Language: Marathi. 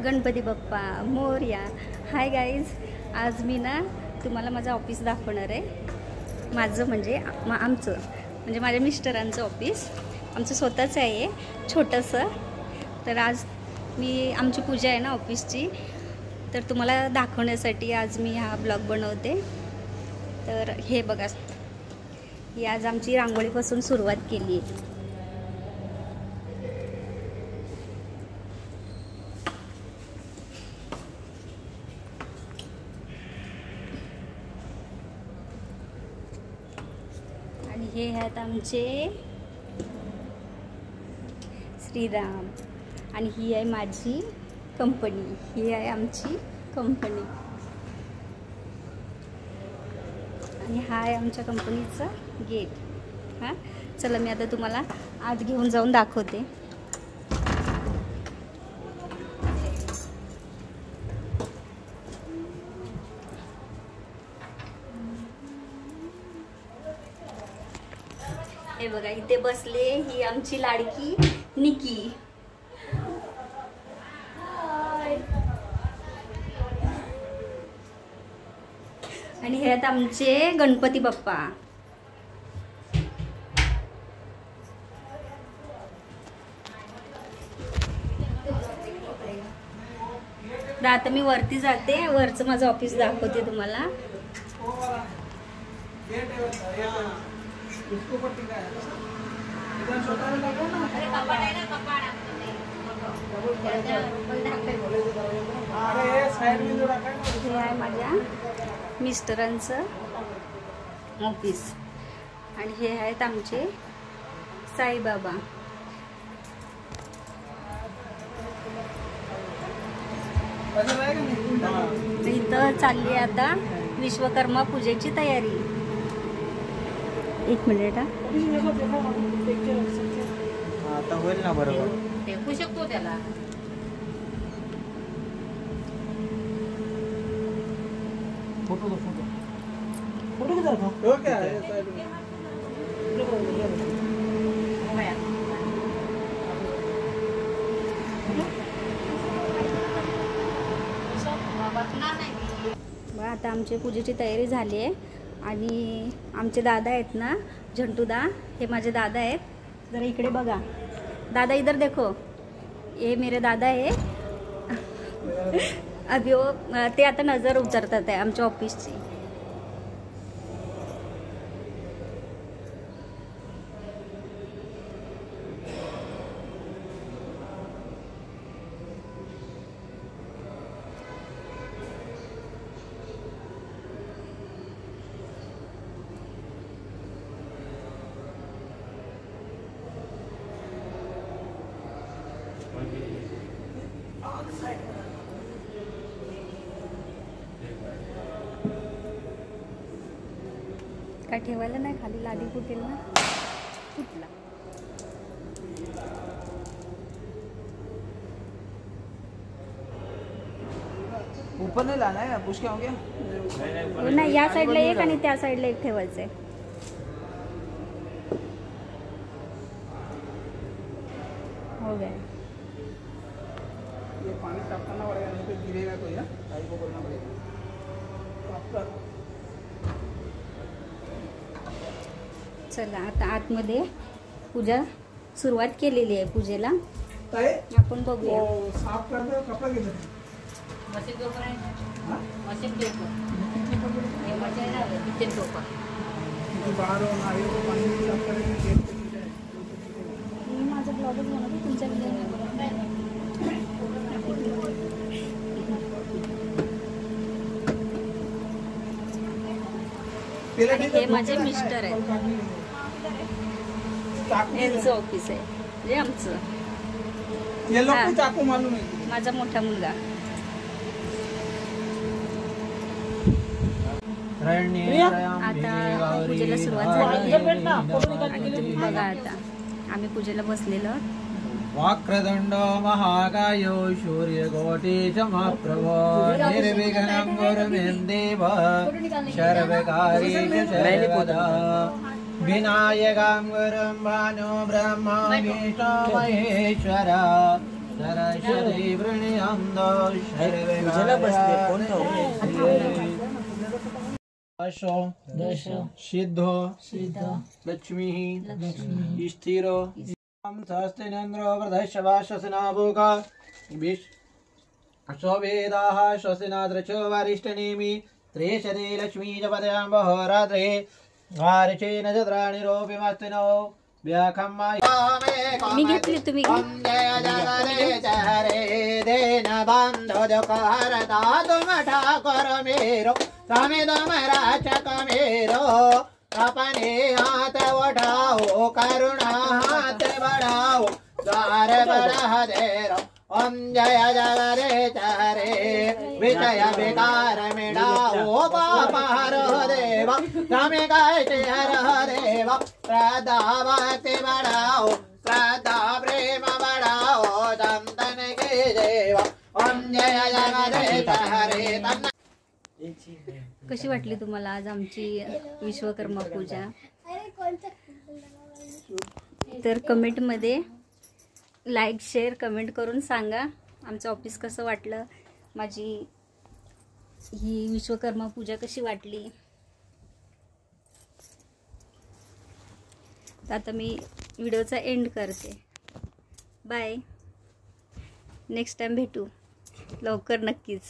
गणपती बाप्पा मोरया. हाय गाईज, आज मी ना तुम्हाला माझं ऑफिस दाखवणार आहे. माझं म्हणजे आमचं म्हणजे माझ्या मिस्टरांचं ऑफिस. आमचं स्वतःचं आहे छोटंसं. तर आज मी आमची पूजा आहे ना ऑफिसची, तर तुम्हाला दाखवण्यासाठी आज मी हा ब्लॉग बनवते. तर हे बघा, ही आज आमची रांगोळीपासून सुरुवात केली आहे. आणि हे आहेत आमचे श्रीराम. आणि ही आहे माझी कंपनी, ही आहे आमची कंपनी. आणि हा आहे आमच्या कंपनीचा गेट. हां, चला मी आता तुम्हाला आत घेऊन जाऊन दाखवते. हे बघा, इथे बसले ही आमची लाडकी निकी. आणि हे आहेत आमचे गणपती बाप्पा. आता मी वरती जाते, वरचं माझं ऑफिस दाखवते तुम्हाला. हे आहे माझ्या मिस्टरांचं ऑफिस. आणि हे आहेत आमचे साईबाबा. इथं चालली आता विश्वकर्मा पूजेची तयारी. एक मिनिट. आता होईल ना बरोबर. टेकू शकतो त्याला. Photo photo okay. आता आमची पूजेची तयारी झाली आहे. आणि आमचे दादा आहेत ना, झंटूदा, हे माझे दादा आहेत. जरा इकडे बघा दादा, इधर देखो, ये मेरे दादा है. अभी वो ते आता नजर उतरतात आहे आमच्या ऑफिसची. काय ठेवायला नाही, खाली लादी फुटेल ना. फुटला. ऊपर नहीं लाना है, पूछ के हो गया. नाही, या साईडला एक आणि त्या साईडला एक ठेवायचंय. हो गया. ये पानी टपकाना पड़ेगा, नहीं तो गिरेगा कोई. ताई को बोलना पड़ेगा. चला आता आतमध्ये पूजा सुरुवात केलेली आहे पूजेला. आपण बघूया. साफ कर दो, कपड़ा घेतो. मशीन टोपा आहे. हां, मशीन टोपा. हे मशीन आहे, किचन टोपा. बाहर आयो तो पानी साफ करेंगे. मी माझा ब्लॉगच बनवते, तुमच्या व्हिडिओ नाही बनवत. हे माझे मिस्टर आहेत, यांचं ऑफिस आहे, म्हणजे आमचं. माझा मोठा मुलगा. आता पूजेला सुरुवात झाली आहे. आणि तुम्ही बघा, आता आम्ही पूजेला बसलेलो. वक्रतुंड महाकायो सूर्यकोटि समप्रभ निर्विघ्नं कुरु मे देव सर्वकार्येषु सर्वदा. विनायकं गुरुं भानु ब्रह्म विष्णु महेश्वर सरस्वती वृणीय आनंद सिद्धो लक्ष्मी स्थिरो सहस्तिनेन्द्रो वृद्धश्वा श्वसनाभोगा अश्ववेदाः श्वसनाद्रचो वरिष्ठनेमि त्रेशदे लक्ष्मी च पदयाम्बहो रात्रे वारिचेन चत्राणि रोपिमस्तिनो मी घेतली तुम्ही देन बंधो करता तुम ठाकुर मेरो स्वामी तुम रक्षक मेरो अपने हाथ उठाओ करुणा हाथ बढ़ाओ द्वार बढ़ा देरो ओम जय जगदीश हरे विषय विकार मिटाओ पाप हरो देव स्वामी कैसे हर देव श्रद्धा भक्ति बढ़ाओ श्रद्धा प्रेम बढ़ाओ दंतन के देव ओम जय जगदीश हरे। कशी वाटली तुम्हाला आज आमची विश्वकर्मा पूजा? तर कमेंटमध्ये लाईक शेअर कमेंट करून सांगा आमचं ऑफिस कसं वाटलं, माझी ही विश्वकर्मा पूजा कशी वाटली. तर आता मी व्हिडिओचा एंड करते. बाय. नेक्स्ट टाइम भेटू लवकर नक्कीच.